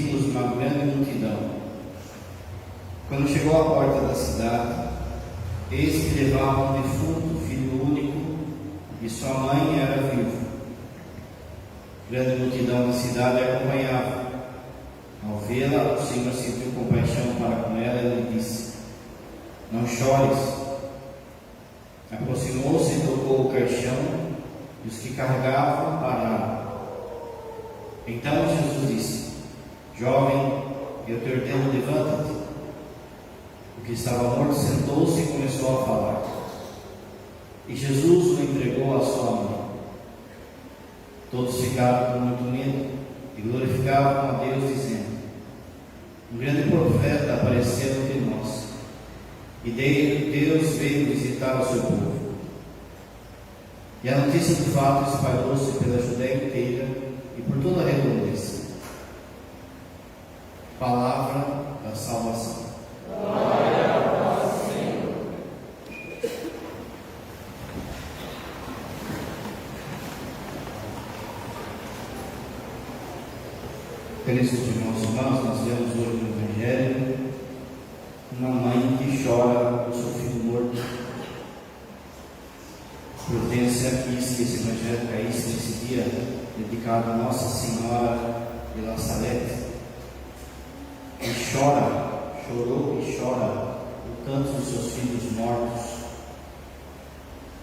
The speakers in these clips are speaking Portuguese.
discípulos uma grande multidão. Quando chegou à porta da cidade, eis que levava um defunto, filho único, e sua mãe era viúva. Grande multidão da cidade a acompanhava. Ao vê-la, o Senhor sentiu compaixão para com ela e lhe disse: não chores. Aproximou-se e tocou o caixão, e os que carregavam pararam. Então Jesus disse: jovem, eu te ordeno, levanta-te. O que estava morto sentou-se e começou a falar. E Jesus o entregou à sua mãe. Todos ficaram com muito medo e glorificavam a Deus, dizendo: um grande profeta apareceu entre nós, e Deus veio visitar o seu povo. E a notícia do fato espalhou-se pela Judéia inteira e por toda a redondeza. Palavra da salvação. Glória a vós, Senhor. Queridos irmãos e irmãs, nós vemos hoje no Evangelho uma mãe que chora o seu filho morto. Providência quis que esse Evangelho caísse nesse dia dedicado a Nossa Senhora de Nazaré, que chorou e chora por tantos dos seus filhos mortos,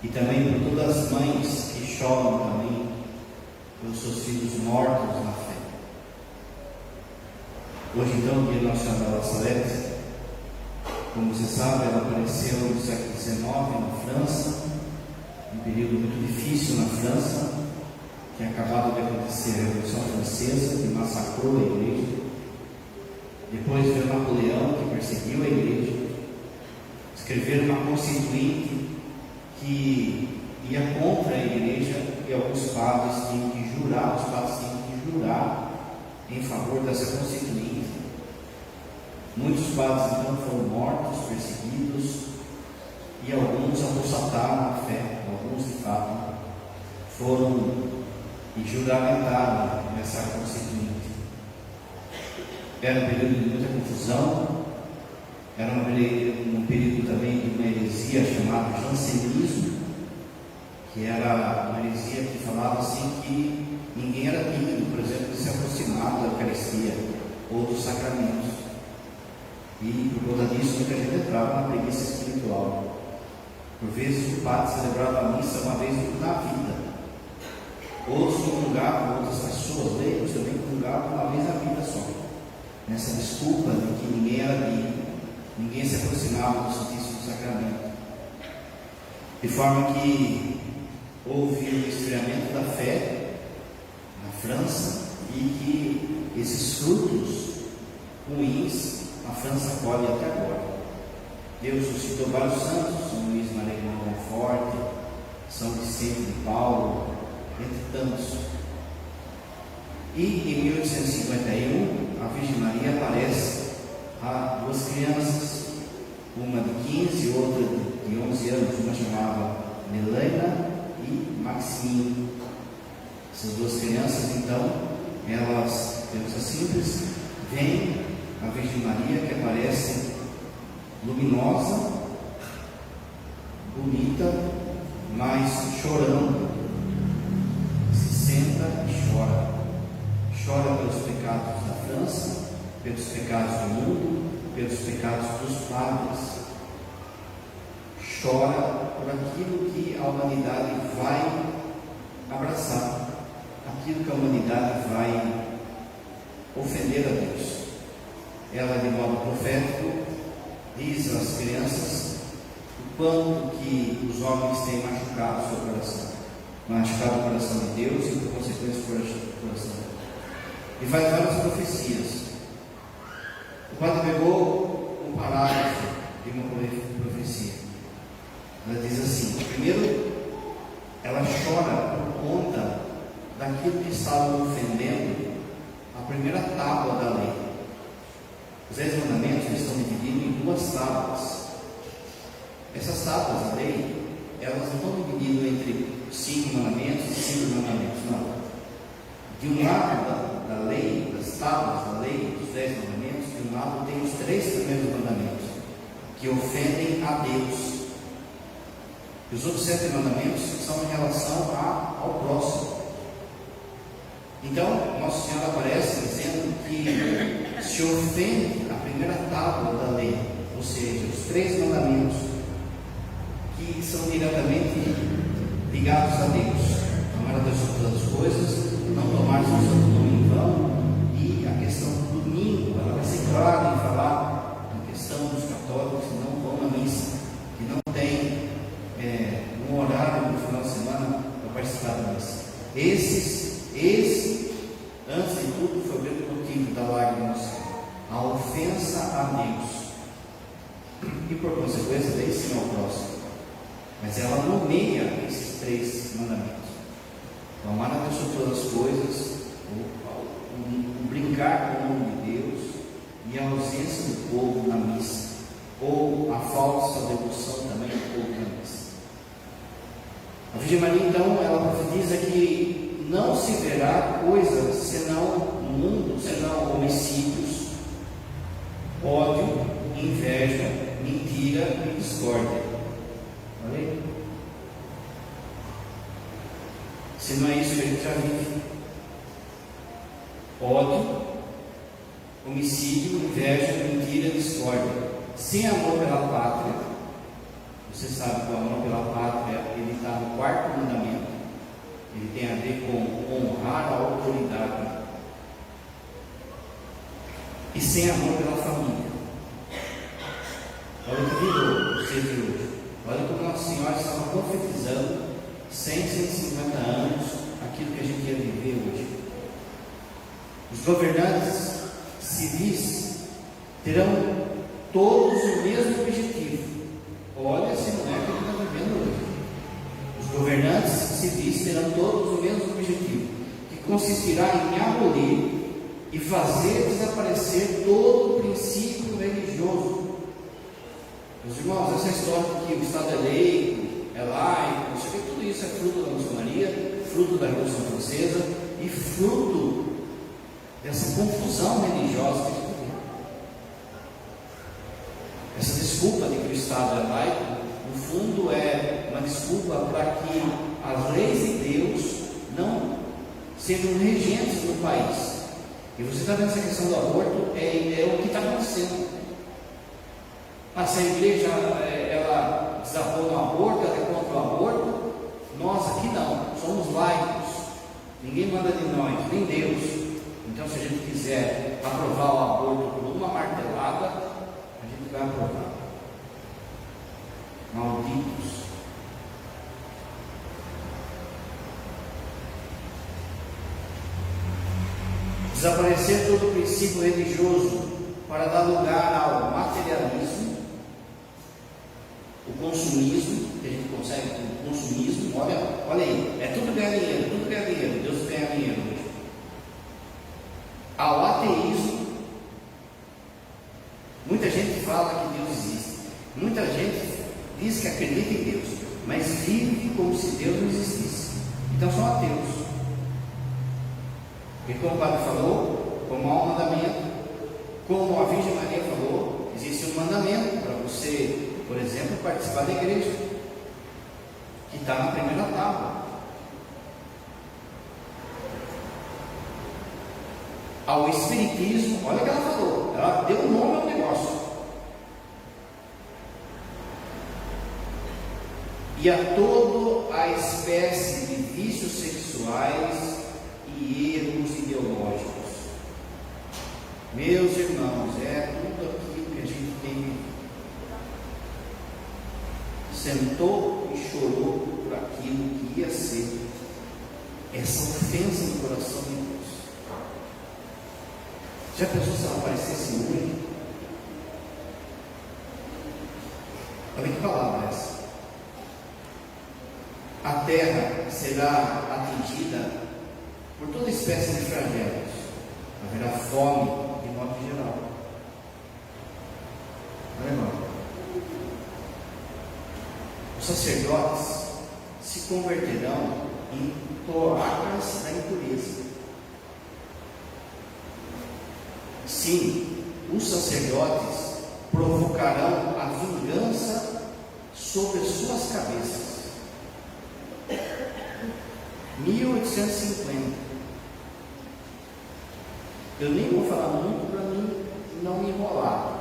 e também por todas as mães que choram também pelos seus filhos mortos na fé. Hoje, então, dia Nossa Senhora da Nazaré, como você sabe, ela apareceu no século XIX na França, um período muito difícil na França, que é acabado de acontecer a Revolução Francesa, que massacrou a igreja. Depois veio Napoleão, que perseguiu a igreja. Escreveram uma constituinte que ia contra a igreja, e alguns padres tinham que jurar, em favor dessa constituinte. Muitos padres então foram mortos, perseguidos, e alguns apostataram a fé. Alguns de fato foram e juramentaram nessa constituinte. Era um período de muita confusão, era um período também de uma heresia chamada jansenismo, que era uma heresia que falava assim que ninguém era digno, por exemplo, de se aproximar da Eucaristia ou dos sacramentos. E por conta disso, muita gente entrava na preguiça espiritual. Por vezes o padre celebrava a missa uma vez na vida. Outros comungavam, outras pessoas, leigos também comungavam uma vez na vida só. Nessa desculpa de que ninguém era digno, ninguém se aproximava do Santíssimo Sacramento. De forma que houve o esfriamento da fé na França, e que esses frutos ruins a França colhe até agora. Deus suscitou vários santos, São Luís Maria de Montfort, São Vicente de Paulo, entre tantos. E em 1851, a Virgem Maria aparece a duas crianças, uma de 15 e outra de 11 anos, uma chamava Melena e Maxine. Essas duas crianças, então, elas, crianças simples, veem a Virgem Maria, que aparece luminosa, bonita, mas chorando. Se senta e chora. Chora pelos pecados da França, pelos pecados do mundo, pelos pecados dos padres. Chora por aquilo que a humanidade vai abraçar, aquilo que a humanidade vai ofender a Deus. Ela, de modo profético, diz às crianças o quanto que os homens têm machucado o seu coração, machucado o coração de Deus e, por consequência, o coração dela. E faz várias profecias. O padre pegou um parágrafo de uma profecia. Ela diz assim: primeiro, ela chora por conta daquilo que estava ofendendo a primeira tábua da lei. Os 10 mandamentos estão divididos em 2 tábuas. Essas tábuas da lei, elas não estão divididas entre 5 mandamentos e 5 mandamentos, não. De um lado da lei, das tábuas da lei, 10 mandamentos, de um lado tem os 3 primeiros mandamentos, que ofendem a Deus. E os outros 7 mandamentos são em relação ao próximo. Então, Nossa Senhora aparece dizendo que se ofende a primeira tábua da lei, ou seja, os 3 mandamentos, que são diretamente ligados a Deus. Amar a Deus sobre todas as coisas, não tomar seu santo nome em vão, e a questão do domingo, ela vai ser clara em falar a questão dos católicos que não vão na missa, que não tem um horário no final de semana para participar da missa. Esse, antes de tudo, foi o grande motivo da lágrima do céu, a ofensa a Deus, e por consequência, daí sim ao próximo. Mas ela nomeia esses 3 mandamentos: amar a Deus sobre todas as coisas, o brincar com o nome de Deus e a ausência do povo na missa, ou a falsa devoção também do povo na missa. A Virgem Maria, então, ela profetiza que não se verá coisa senão no mundo, senão homicídios, ódio, inveja, mentira e discórdia. Olha aí. Se não é isso que a gente já vive: ódio, homicídio, inveja, mentira, discórdia, sem amor pela pátria. Você sabe que o amor pela pátria, ele está no 4º mandamento. Ele tem a ver com honrar a autoridade. E sem amor pela família. Olha o que virou o ser de hoje. Olha como Nossa Senhora estava profetizando 150 anos aquilo que a gente ia viver hoje. Os governantes civis terão todos o mesmo objetivo. Olha se não é o que a gente está vivendo hoje. Os governantes civis terão todos o mesmo objetivo, que consistirá em abolir e fazer desaparecer todo o princípio religioso. Meus irmãos, essa história de que o Estado é laico, é laico, não sei o que, tudo isso é fruto da maçonaria, fruto da Revolução Francesa e fruto dessa confusão religiosa que a gente tem. Essa desculpa de que o Estado é laico, no fundo, é uma desculpa para que as leis de Deus não sejam regentes no país. E você está vendo essa questão do aborto, é o que está acontecendo. Se a igreja ela desapou no aborto, ela é contra o aborto, nós aqui não, somos laicos, ninguém manda de nós, nem Deus. Então, se a gente quiser aprovar o aborto por uma martelada, a gente vai aprovar. Malditos. Desaparecer todo o princípio religioso para dar lugar ao materialismo, o consumismo, que a gente consegue com o consumismo. Olha aí, é tudo ganhar dinheiro, Deus ganha dinheiro hoje. Ao ateísmo. Muita gente fala que Deus existe, muita gente diz que acredita em Deus, mas vive como se Deus não existisse. Então são ateus. E como o Padre falou, como há um mandamento, como a Virgem Maria falou, existe um mandamento para você, por exemplo, participar da igreja, que está na primeira tábua. Ao Espiritismo, olha o que ela falou, ela deu um nome ao negócio. E a toda a espécie de vícios sexuais e erros ideológicos. Meus irmãos, é tudo aquilo que a gente tem. Sentou e chorou por aquilo que ia ser essa ofensa no coração de Deus. Já pensou se ela aparecesse hoje? Olha que palavra é essa. A terra será atingida por toda espécie de flagelos. Haverá fome, de modo geral. Olha, irmão. Os sacerdotes se converterão em cloacas da impureza. Sim, os sacerdotes provocarão a vingança sobre suas cabeças. 1850. Eu nem vou falar muito para mim não me enrolar,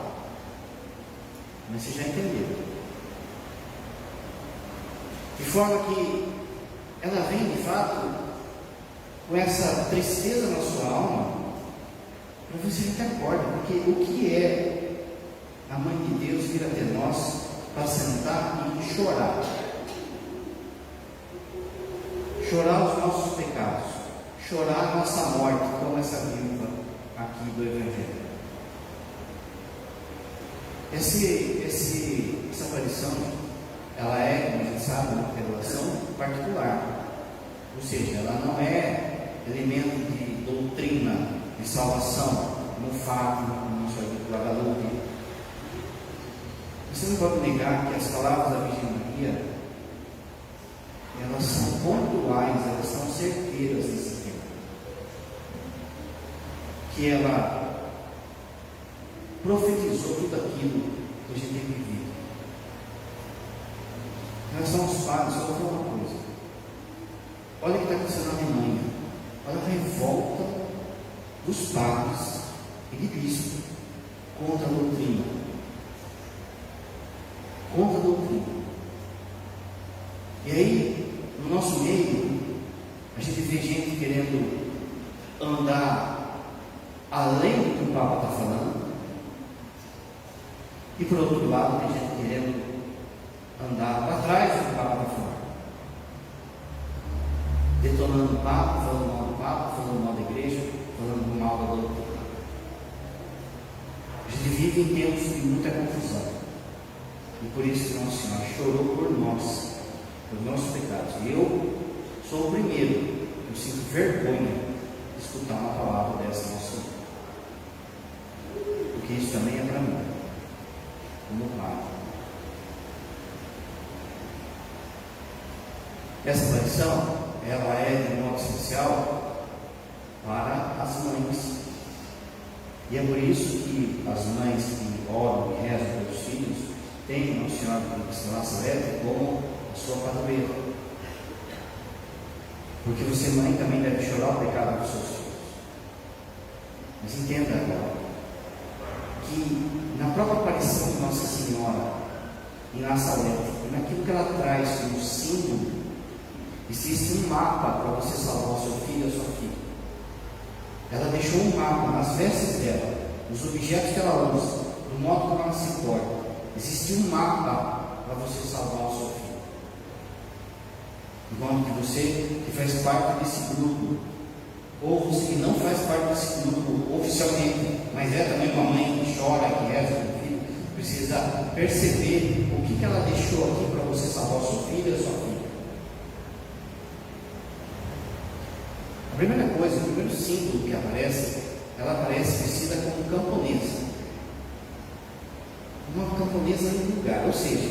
mas vocês já entenderam. De forma que ela vem de fato com essa tristeza na sua alma, para você ficar acorda, porque o que é a Mãe de Deus vir até nós para sentar e chorar? Chorar os nossos pecados, chorar a nossa morte, como essa viúva aqui do Evangelho. Essa aparição, ela é, como a gente sabe, uma revelação particular, ou seja, ela não é elemento de doutrina, de salvação, como Fátima, como nosso amigo Guadalupe. Você não pode negar que as palavras da Virgem Maria, elas são pontuais, elas são certeiras nesse tempo. Que ela profetizou tudo aquilo que a gente tem vivido. Em relação aos padres, só vou falar uma coisa. Olha o que está acontecendo na Alemanha. Olha a revolta dos padres e de bispo contra a doutrina. Contra a doutrina. E aí, no nosso meio, a gente vê gente querendo andar além do que o Papa está falando, e por outro lado, tem gente querendo andar para trás do que o Papa está falando, detonando o Papa, falando mal do Papa, falando mal da igreja, falando mal da doutrina. A gente vive em tempos de muita confusão, e por isso que Nossa Senhora chorou por nós, os nossos pecados. E eu sou o primeiro, eu sinto vergonha de escutar uma palavra dessa Nossa Senhora, porque isso também é para mim, como pai. Essa aparição, ela é de modo especial para as mães, e é por isso que as mães que oram e rezam pelos filhos têm Nossa Senhora de Nazaré como a sua padroeira, porque você, mãe, também deve chorar o pecado dos seus filhos. Mas entenda agora que na própria aparição de Nossa Senhora em Nazaré, naquilo que ela traz como símbolo, existe um mapa para você salvar o seu filho e a sua filha. Ela deixou um mapa nas vestes dela, nos objetos que ela usa, do modo como ela se porta. Existe um mapa para você salvar o seu filho. Enquanto que você que faz parte desse grupo, ou você que não faz parte desse grupo oficialmente, mas é também uma mãe que chora, que reza com o filho, precisa perceber o que ela deixou aqui para você salvar o seu filho e a sua filha. A primeira coisa, o primeiro símbolo que aparece, ela aparece vestida como camponesa. Uma camponesa no lugar, ou seja,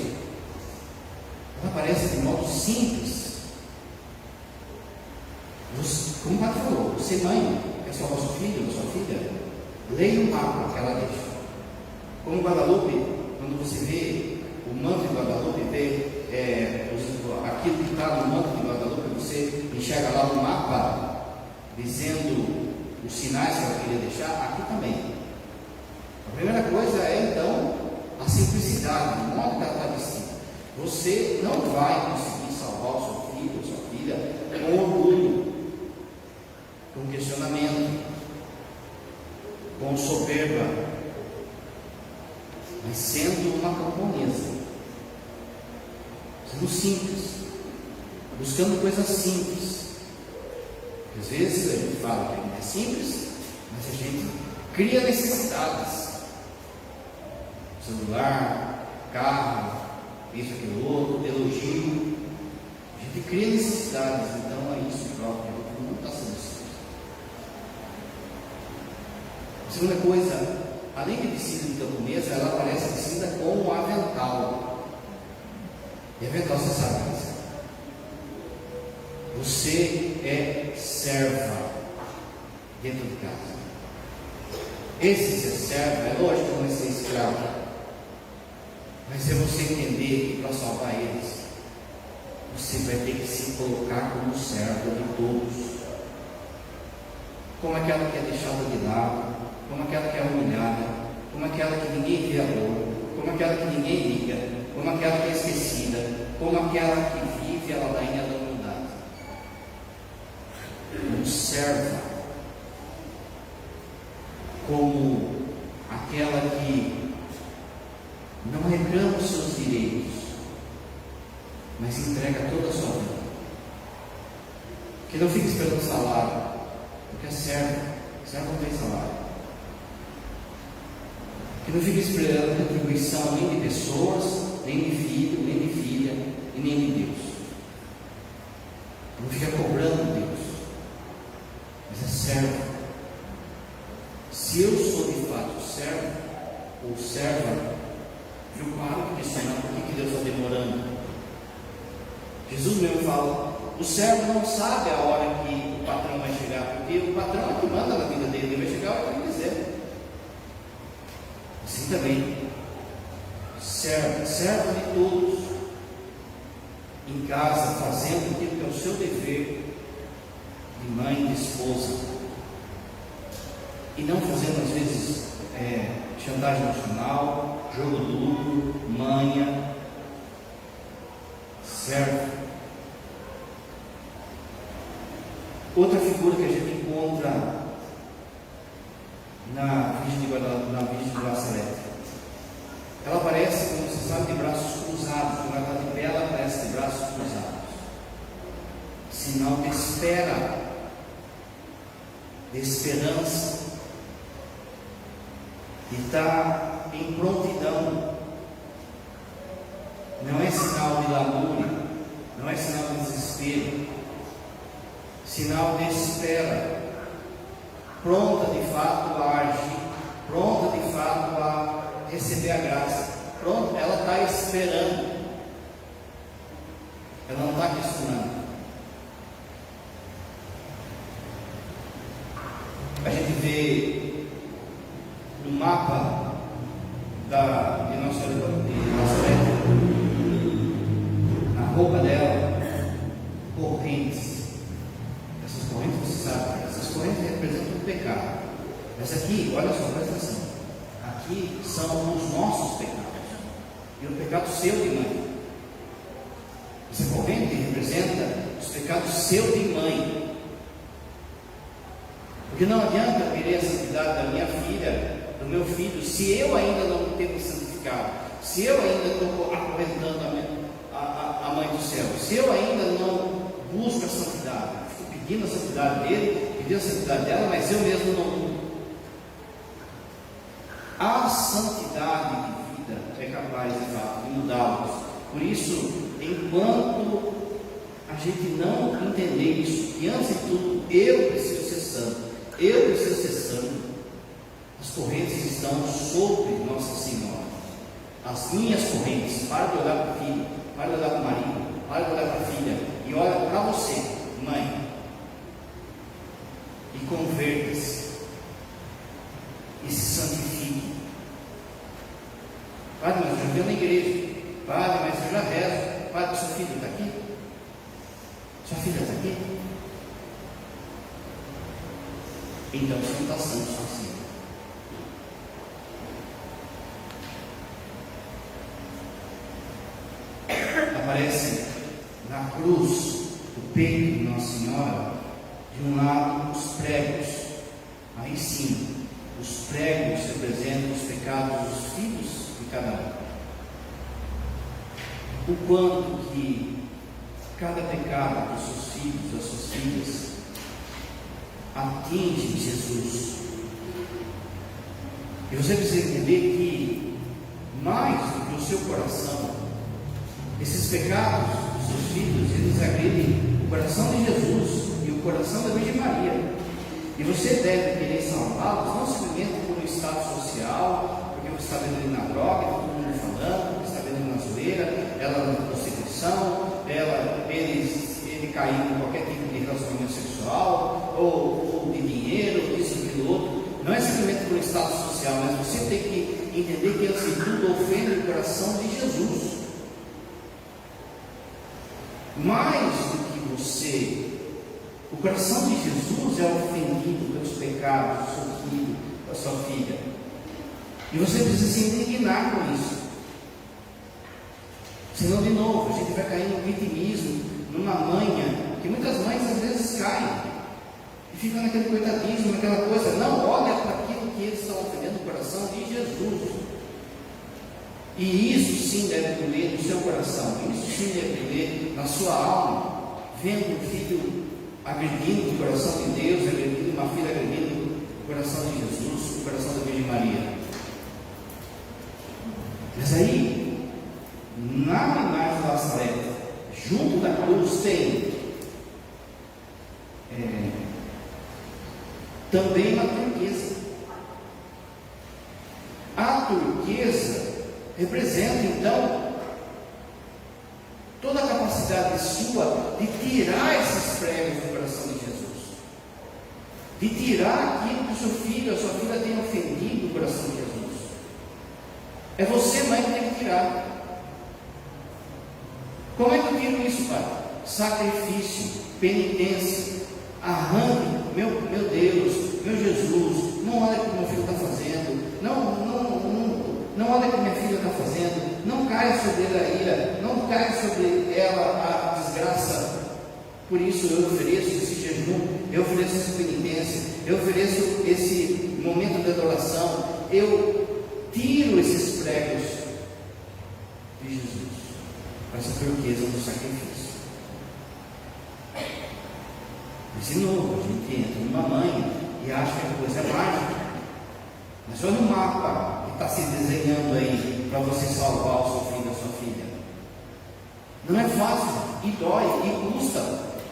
ela aparece de modo simples. Como o Padre falou, você, mãe, quer salvar seu filho ou sua filha, leia o mapa que ela deixa. Como Guadalupe, quando você vê o manto de Guadalupe, vê aquilo que está no manto de Guadalupe, você enxerga lá no mapa, dizendo os sinais que ela queria deixar, aqui também. A primeira coisa é, então, a simplicidade, o modo que ela está vestida. Você não vai conseguir salvar o seu filho ou sua filha com orgulho, com questionamento, com soberba, mas sendo uma camponesa, sendo simples, buscando coisas simples. Às vezes a gente fala que a gente é simples, mas a gente cria necessidades. Celular, carro, isso, aquilo outro, elogio. A gente cria necessidades, então é isso próprio, não está sendo simples. A segunda coisa, além de vestida de camponesa, ela aparece vestida com um avental. E avental, você sabe isso. Você é serva dentro de casa. Esse ser servo, é lógico que não é ser escravo, mas é você entender que para salvar eles, você vai ter que se colocar como servo de todos, como aquela que é deixada de lado, como aquela que é humilhada, como aquela que ninguém vê a dor, como aquela que ninguém liga, como aquela que é esquecida, como aquela que vive a ladainha da humildade. Um servo, como aquela que não reclama os seus direitos, mas entrega toda a sua vida, que não fica esperando salário, porque é servo não tem salário, que não fica esperando retribuição nem de pessoas, nem de filho, nem de filha, e nem de Deus, não fica cobrando Deus, mas é servo. Se eu sou de fato servo ou serva, eu paro de questionar por que Deus está demorando. Jesus mesmo fala: o servo não sabe a hora que o patrão vai chegar, porque o patrão é que manda na vida dele, ele vai chegar a hora que ele quiser. Assim também, servo de todos, em casa, fazendo aquilo que é o seu dever de mãe, de esposa, e não fazendo às vezes chantagem emocional, jogo duro, manha. Servo. Outra figura que a gente encontra na Virgem de Nazaré, ela aparece, como você sabe, de braços cruzados. Quando ela está de pé, ela aparece de braços cruzados, sinal de espera, de esperança, e está em prontidão. Não é sinal de lamúria, não é sinal de desespero, sinal de espera, pronta de fato a agir, pronta de fato a receber a graça, pronta, ela está esperando, ela não está questionando. A gente vê no mapa de Nossa Senhora, na roupa dela, correntes. Essas correntes, você sabe, essas correntes representam o pecado. Mas aqui, olha só, presta atenção. Aqui são os nossos pecados, e o pecado seu de mãe. Essa corrente representa os pecados seu de mãe. Porque não adianta querer a santidade da minha filha, do meu filho, se eu ainda não tenho santificado, se eu ainda estou acorrentando a mãe do céu, se eu ainda não busco a santidade, estou pedindo a santidade dele, pedindo a santidade dela, mas eu mesmo não. A santidade de vida é capaz de fato de mudá-los. Por isso, enquanto a gente não entender isso, que antes de tudo eu preciso ser santo, eu preciso ser santo, as correntes estão sobre Nossa Senhora. As minhas correntes, para de olhar para o filho, para de olhar para o marido, para de olhar para a filha, e olha para você, mãe, e converta-se, e se santifique. Padre, mas eu já venho na igreja. Padre, mas eu já rezo. Padre, sua filha está aqui? Sua filha está aqui? Então você não está santo só assim. Aparece na cruz, o peito de Nossa Senhora, de um lado os pregos, aí sim, os pregos representam os pecados dos filhos de cada um. O quanto que cada pecado dos seus filhos, das suas filhas, atinge Jesus. E você precisa entender que, mais do que o seu coração, esses pecados dos seus filhos, eles agridem o coração de Jesus e o coração da Virgem Maria. E você deve querer salvá-los, não simplesmente por um estado social, porque você está vendo ele na droga, todo mundo falando, porque está vendo ele na zoeira, ela na prostituição, ele caindo em qualquer tipo de relacionamento sexual, ou de dinheiro, ou disso, aquilo outro. Não é simplesmente por um status social, mas você tem que entender que antes de tudo ofende o coração de Jesus. Mais do que você, o coração de Jesus é ofendido pelos pecados do seu filho, da sua filha. E você precisa se indignar com isso. Senão, de novo, a gente vai cair no vitimismo, numa manha, que muitas mães às vezes caem. E fica naquele coitadismo, naquela coisa. Não, olha para aquilo que eles estão ofendendo o coração de Jesus. E isso sim deve doer no seu coração. Isso sim deve doer na sua alma. Vendo um filho agredindo o coração de Deus, agredindo uma filha, agredindo o coração de Jesus, o coração da Virgem Maria. Mas aí, na imagem de Nazaré, junto da cruz tem também uma turquesa. A turquesa representa então toda a capacidade sua de tirar esses pregos do coração de Jesus, de tirar aquilo que o seu filho, a sua filha tem ofendido no coração de Jesus. É você, mãe, que tem que tirar. Como é que eu tiro isso, pai? Sacrifício, penitência. Arranque, meu Deus, meu Jesus, não olha o que meu filho está fazendo, não olha o que minha filha está fazendo, não caia sobre ela a ira, não caia sobre ela a desgraça. Por isso eu ofereço esse jejum, eu ofereço essa penitência, eu ofereço esse momento de adoração, eu tiro esses pregos de Jesus, para essa turquesa do sacrifício. Mas de novo, a gente entra numa manha e acha que a coisa é mágica. Mas olha o mapa que está se desenhando aí para você salvar o seu filho, a sua filha. Não é fácil, e dói, e custa.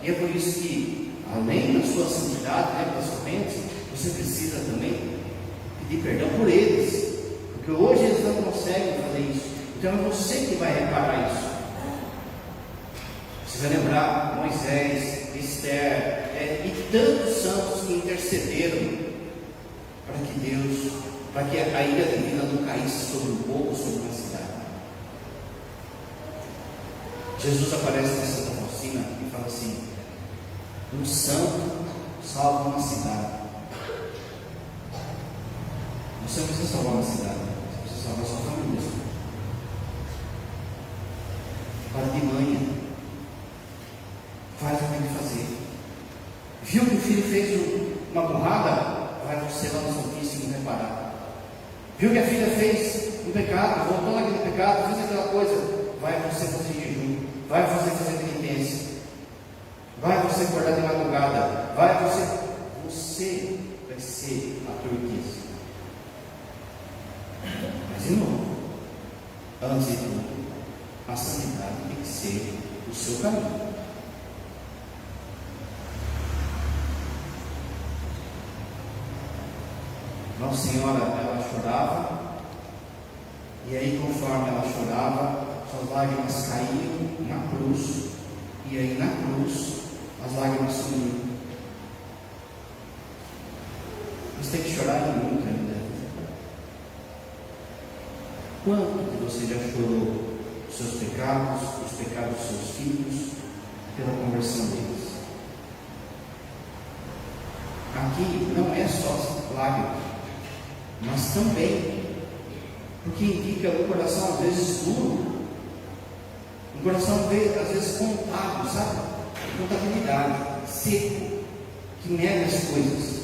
E é por isso que, além da sua santidade, das suas mentes, você precisa também pedir perdão por eles. Porque hoje eles não conseguem fazer isso. Então é você que vai reparar isso. Você vai lembrar Moisés, Esther e tantos santos que intercederam para que a ira divina não caísse sobre um povo, sobre uma cidade. Jesus aparece na Santa Faustina e fala assim: um santo salva uma cidade. Você não precisa salvar uma cidade, você precisa salvar a sua família. Para de manhã. Faz o que tem que fazer. Viu que o filho fez uma burrada? Vai você lá no Santíssimo reparar. Viu que a filha fez um pecado, voltou naquele pecado, fez aquela coisa? Vai você fazer jejum, vai você fazer penitência, vai você acordar de madrugada, você vai ser a turquesa. Mas de novo, antes de tudo, a santidade tem que ser o seu caminho. Nossa Senhora, ela chorava, e aí conforme ela chorava, suas lágrimas caíam na cruz, e aí na cruz as lágrimas sumiram. Você tem que chorar e nunca ainda. Quanto você já chorou os seus pecados, os pecados dos seus filhos, pela conversão deles? Aqui não é só lágrimas, mas também, porque indica um coração às vezes duro, um coração às vezes contado, sabe? Contabilidade, seco, que nega as coisas.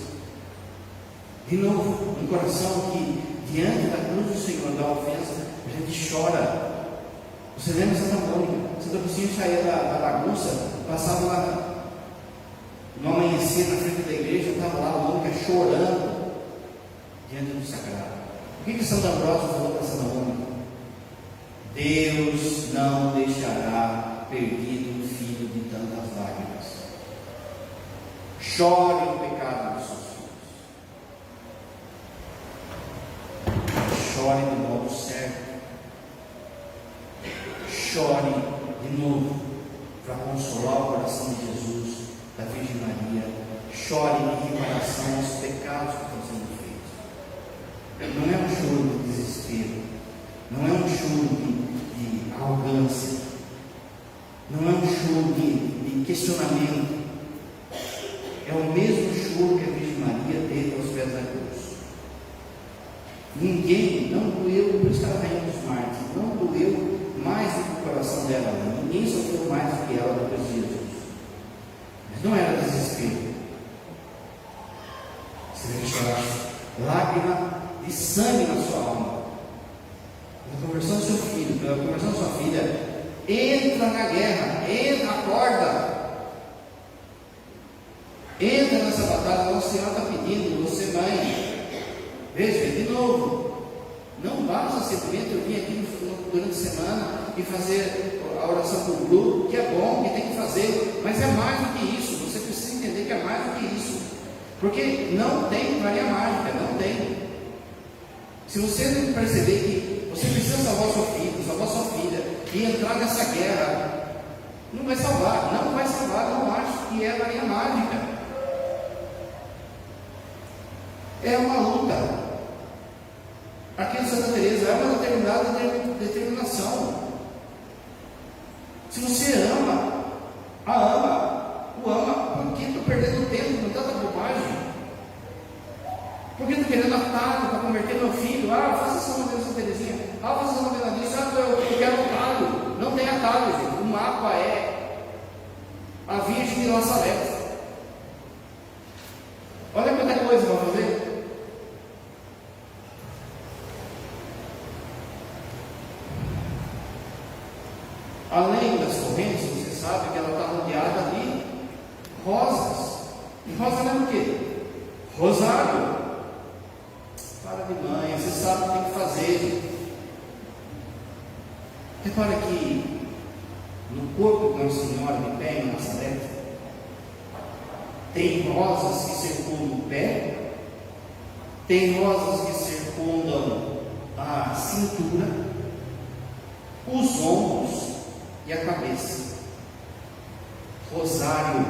De novo, um coração que diante da cruz do Senhor, da ofensa, a gente chora. Você lembra Santa Mônica? Santo Agostinho saía da bagunça, passava lá no amanhecer na frente da igreja, estava lá a Mônica chorando diante do sagrado. O que Santo Ambrósio falou para Santa Mônica? Deus não deixará perdido um filho de tantas lágrimas. Chore o pecado dos seus filhos. Chore do modo certo. Chore de novo para consolar o coração de Jesus, da Virgem Maria. Chore em reparação aos pecados que estão sendo feitos. não é um choro de desespero, não é um choro de arrogância, não é um choro de questionamento. É o mesmo choro que a Virgem Maria teve aos pés da cruz. Ninguém, não doeu, por isso que ela veio dos mártires, não doeu mais do que o coração dela. Ninguém sofreu mais do que ela depois de Jesus. Mas não era desespero. Você deve chorar lágrima de sangue na sua alma. Pela conversão do seu filho, pela conversão da sua filha, entra na guerra, entra, acorda. Entra nessa batalha. Nossa Senhora está pedindo, você mãe. Veja, de novo, não basta simplesmente eu vir aqui durante a semana e fazer a oração com o grupo, que é bom, que tem que fazer, mas é mais do que isso. Você precisa entender que é mais do que isso, porque não tem varinha mágica, não tem. Se você não perceber que você precisa salvar seu filho, salvar sua filha e entrar nessa guerra, não vai salvar, não acho que é varinha mágica. É uma luta. Aqui em Santa Teresa é uma determinada determinação. Se você ama, o ama, por que estou perdendo tempo com tanta bobagem? Por que estou querendo atalho para converter meu filho? Faça essa novena Santa Teresinha, faça essa novena disso, eu quero atalho. Não tem atalho, gente. O mapa é a Virgem de Nazaré. Olha quanta coisa vai fazer. Além das correntes, você sabe que ela está rodeada de rosas. E rosa não é o quê? Rosário. Para de mãe, você sabe o que tem que fazer. Repara que no corpo de Nossa Senhora de pé em Nazaré, tem rosas que circundam o pé, tem rosas que circundam a cintura, os ombros e a cabeça. Rosário,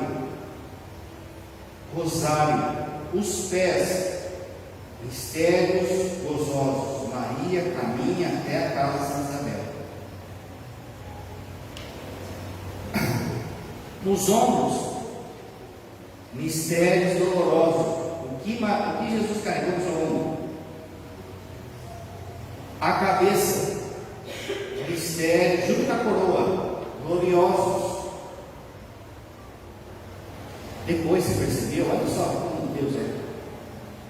os pés, mistérios gozosos. Maria caminha até a casa de Santa Isabel. Nos ombros, mistérios dolorosos. O que Jesus carregou no seu ombro? A cabeça, mistério, junto com a coroa, gloriosos. Depois você percebeu, olha só como Deus é.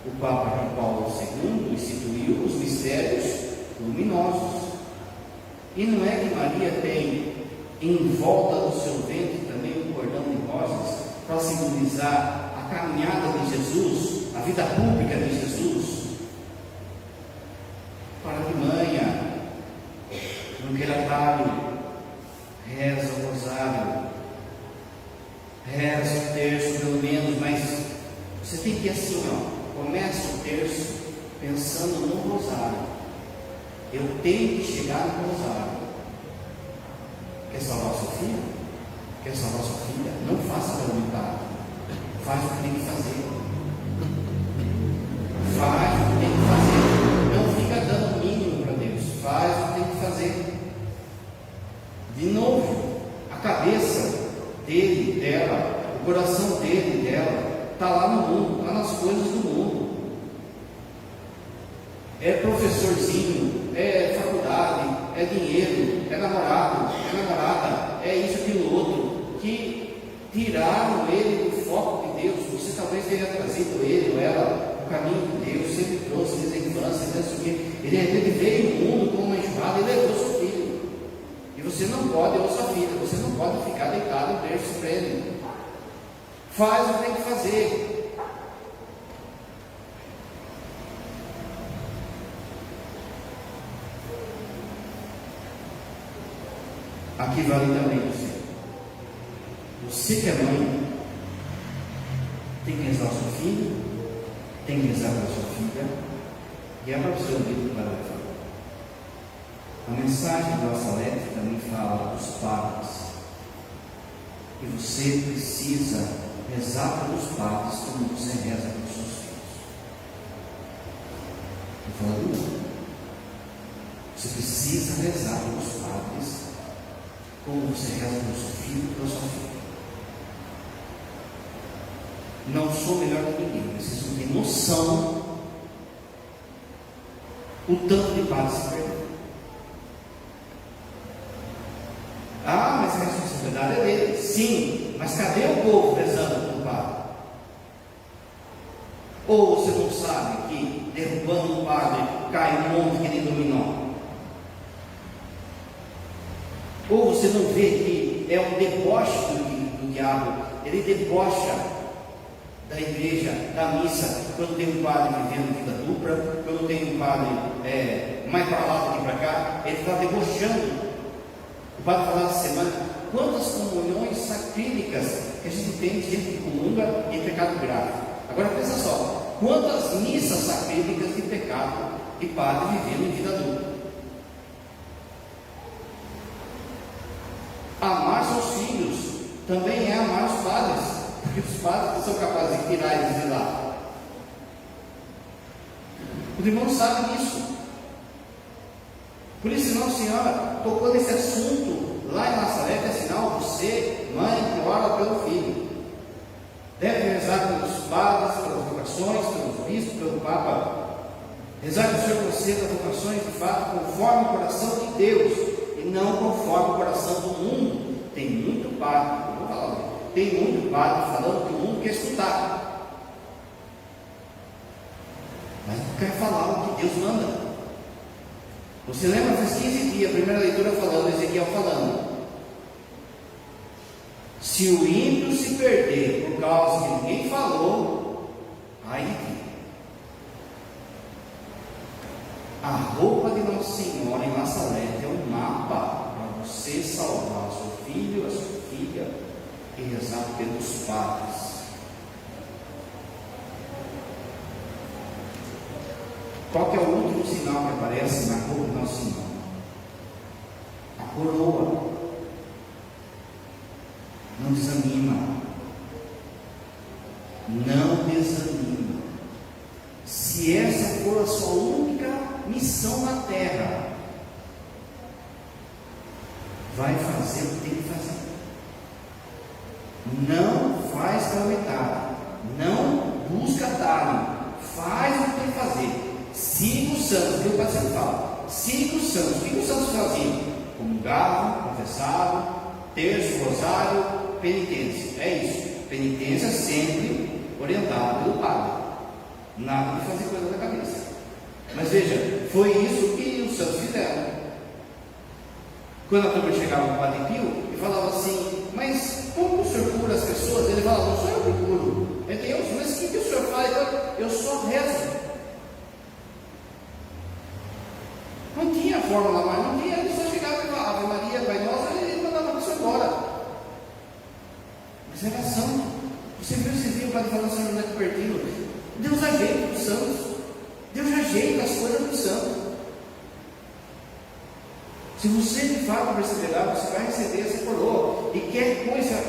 O Papa João Paulo II instituiu os mistérios luminosos. E não é que Maria tem em volta do seu ventre também um cordão de rosas para simbolizar a caminhada de Jesus, a vida pública de Jesus? Para que manhã, no queratário, reza o rosário, reza o terço pelo menos, mas você tem que ir assim, começa o terço pensando no rosário. Eu tenho que chegar no rosário. Quer salvar seu filho? Quer salvar sua filha? Não faça pela metade. Faz o que tem que fazer. Faz o que tem que fazer. Não fica dando mínimo para Deus. Faz o que tem que fazer. De novo, a cabeça dele, dela, o coração dele, dela, está lá no mundo, está nas coisas do mundo. É professorzinho, é faculdade, é dinheiro, é namorado, é namorada, é isso, aquilo, outro, que tiraram ele do foco de Deus. Você talvez tenha trazido ele ou ela o caminho de Deus, sempre trouxe desde a infância, ele de repente veio no mundo como uma enxurrada e levou seu filho. E você não pode, ou sua filha, você não pode ficar deitado no berço para ele. Faz o que tem que fazer. Aqui vale também você. Você que é mãe, tem que rezar o seu filho, tem que rezar para a sua filha, e é para o seu livro para levar. A mensagem da nossa letra também fala dos padres. E você precisa rezar pelos padres como você reza pelos seus filhos. falando do mundo. Você precisa rezar pelos padres como você reza pelo seu filho e pela sua filha. Não sou melhor que ninguém, preciso ter noção o tanto de padres se perdeu. Ah, mas a responsabilidade é dele. Sim, mas cadê o povo rezando pelo padre? Ou você não sabe que derrubando o padre cai um monte que nem dominó? Ou você não vê que é um deboche do diabo? Ele debocha da igreja, da missa, quando tem um padre vivendo vida dupla, quando tem um padre mais para lá do que para cá, ele está debochando. O padre falou essa semana, quantas comunhões sacrílicas que a gente tem de gente que comunga em pecado grave. Agora pensa só, quantas missas sacrílicas de pecado de padre vivendo em vida dupla. Amar seus filhos também é amar os padres, porque os padres são capazes de tirar eles de lá. Os irmãos sabem disso. Por isso, Nossa Senhora tocou nesse assunto lá em Nazaré, que é sinal, você, mãe, que ora pelo filho, deve rezar pelos padres, pelas vocações, pelos bispos, pelo Papa. Rezar que o Senhor conceda vocações de fato conforme o coração de Deus e não conforme o coração do mundo. Tem muito padre, eu vou falar, tem muito padre falando que o mundo quer escutar, mas não quer falar o que Deus manda. Você lembra, faz 15 dias, a primeira leitura falando, Ezequiel falando, se o ímpio se perder por causa que ninguém falou, ai de ti. A roupa de Nossa Senhora em Nazaré é um mapa para você salvar o seu filho, a sua filha e rezar pelos padres. Qual que é o último sinal que aparece na roupa de Nossa Senhora? A coroa. Não desanima. Não desanima. Se essa for a sua única missão na terra, vai fazer o que tem que fazer. Não faz pela metade. Não busca atalho. Faz o que tem que fazer. Siga os santos, que o Pai sempre fala. Siga os santos. O que os santos faziam? Comungavam, confessavam, terço, rosário, penitência. É isso. Penitência sempre orientada pelo Padre. Nada de fazer coisa da cabeça. Mas veja, foi isso que os santos fizeram. Quando a turma chegava no Padre Pio e falava assim, mas como o senhor cura as pessoas? Ele falava, não sou eu que curo. Mas o que o senhor faz? Eu só rezo. Não tinha fórmula mais, não tinha, ele só chegava e falava, Ave Maria, Pai Nosso, e ele mandava a pessoa embora. Mas era santo. Você viu o Padre falando São José Cupertino? Deus ajeita os santos. Deus ajeita as coisas dos santos. Se você de fato perseverar, você vai receber essa coroa. E quer coisa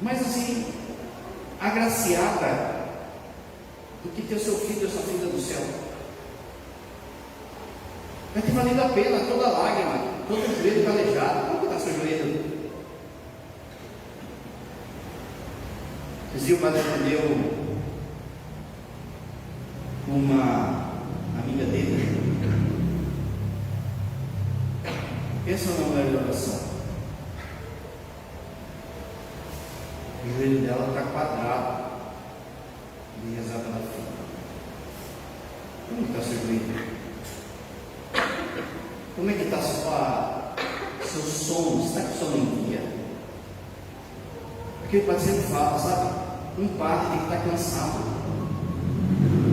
mais assim, agraciada do que ter o seu filho ou sua filha do céu. Vai ter valido a pena toda lágrima, todo o joelho calejado. Como está seu joelho? Dizia o Padre Tadeu, uma amiga dele, pensa na mulher de oração. O joelho dela está quadrado de rezar pela filha. Como está seu joelho? Como é que está seu sono? Está com sono em dia? Porque o padre sempre fala, sabe? Um padre tem que estar cansado.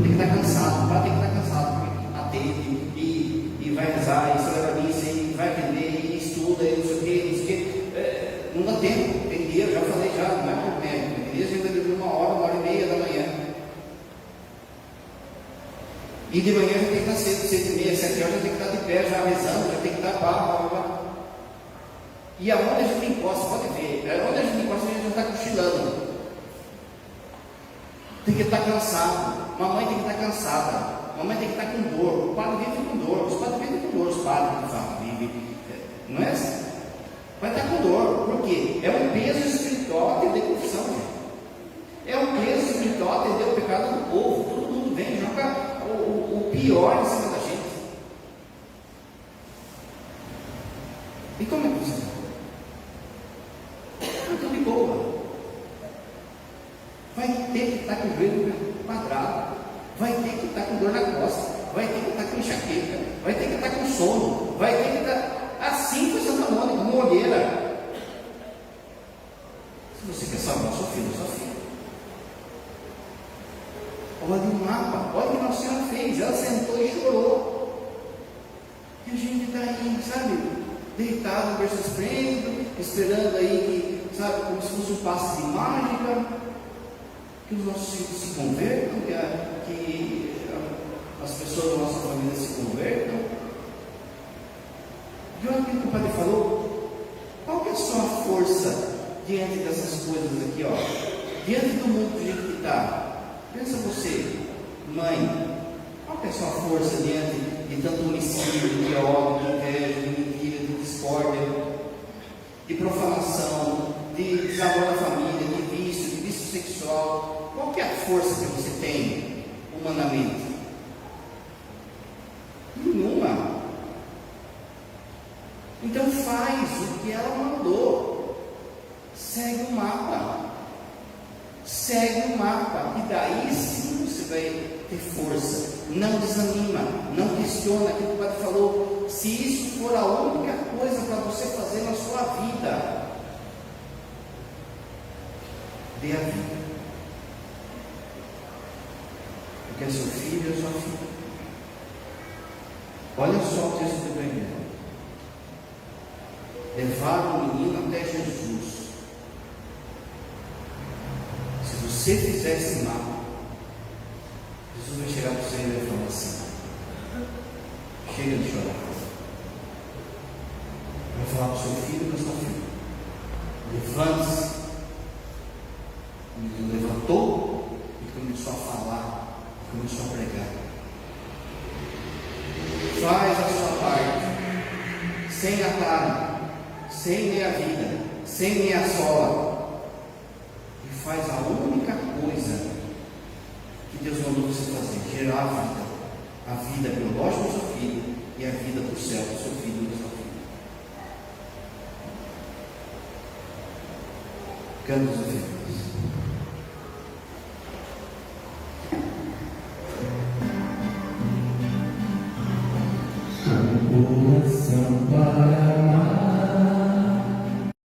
Tem que estar cansado. O padre tem que estar cansado. Porque atende e vai rezar, e celebra a missa, e vai atender, e estuda, e não sei o que, não sei o que. Não dá tempo. Tem dia, eu já falei, não é por médico. Tem dia a gente vai dormir 1h, 1h30 da manhã. E de manhã já tem que estar cedo, 6h30, 7 horas, já tem que estar de pé, já rezando, já tem que estar pá. E aonde a gente encosta, pode ver, aonde a gente encosta, a gente já está cochilando. Tem que estar cansado. Mamãe tem que estar cansada. mamãe tem que estar com dor, o padre vive com dor, os padres vivem com dor, os padres de fato vivem, não é assim? Vai estar com dor, por quê? É um peso espiritual atender confissão, gente. É um peso espiritual atender o pecado do povo, todo mundo vem, joga o pior em cima da gente. E como é que você está? Então de boa. Vai ter que estar com o joelho quadrado, vai ter que estar com dor na costa, vai ter que estar com enxaqueca, vai ter que estar com sono, vai ter que estar. Assim foi Santa Mônica, uma olheira. Se você quer salvar seu filho, sua filha, olha o mapa, olha o que Nossa Senhora fez. Ela sentou e chorou. E a gente está aí, sabe, deitado no berço esplêndido, esperando aí que, sabe, como se fosse um passe de mágica, que os nossos filhos se convertam, que as pessoas da nossa família se convertam. E olha o que o padre falou. Qual que é a sua força diante dessas coisas aqui, ó? Diante do mundo do jeito que está. Pensa você, mãe, qual que é a sua força diante de tanto homicídio, de ódio, de inveja, de mentira, de discórdia, de profanação, de desamor da família, de vício sexual? Qual que é a força que você tem humanamente? Nenhuma. Então faz o que ela mandou. Segue o mapa. Segue o mapa. E daí sim você vai ter força. Não desanima. Não questiona aquilo que o padre falou. Se isso for a única coisa para você fazer na sua vida, dê a vida. Porque é seu filho ou sua filha. Olha só o texto do Evangelho. Levaram o menino até Jesus. Se você fizer esse mapa, Jesus vai chegar para você e vai falar assim: chega de chorar. Vai falar para o seu filho e para a sua filha: levante-se. O menino levantou e começou a falar, começou a pregar. Faz a sua parte, sem atalho, sem meia vida, sem meia sola, e faz a única coisa que Deus mandou você fazer: gerar a vida biológica do seu filho e a vida do céu do seu filho e da sua filha. Cantos os filhos. Coração para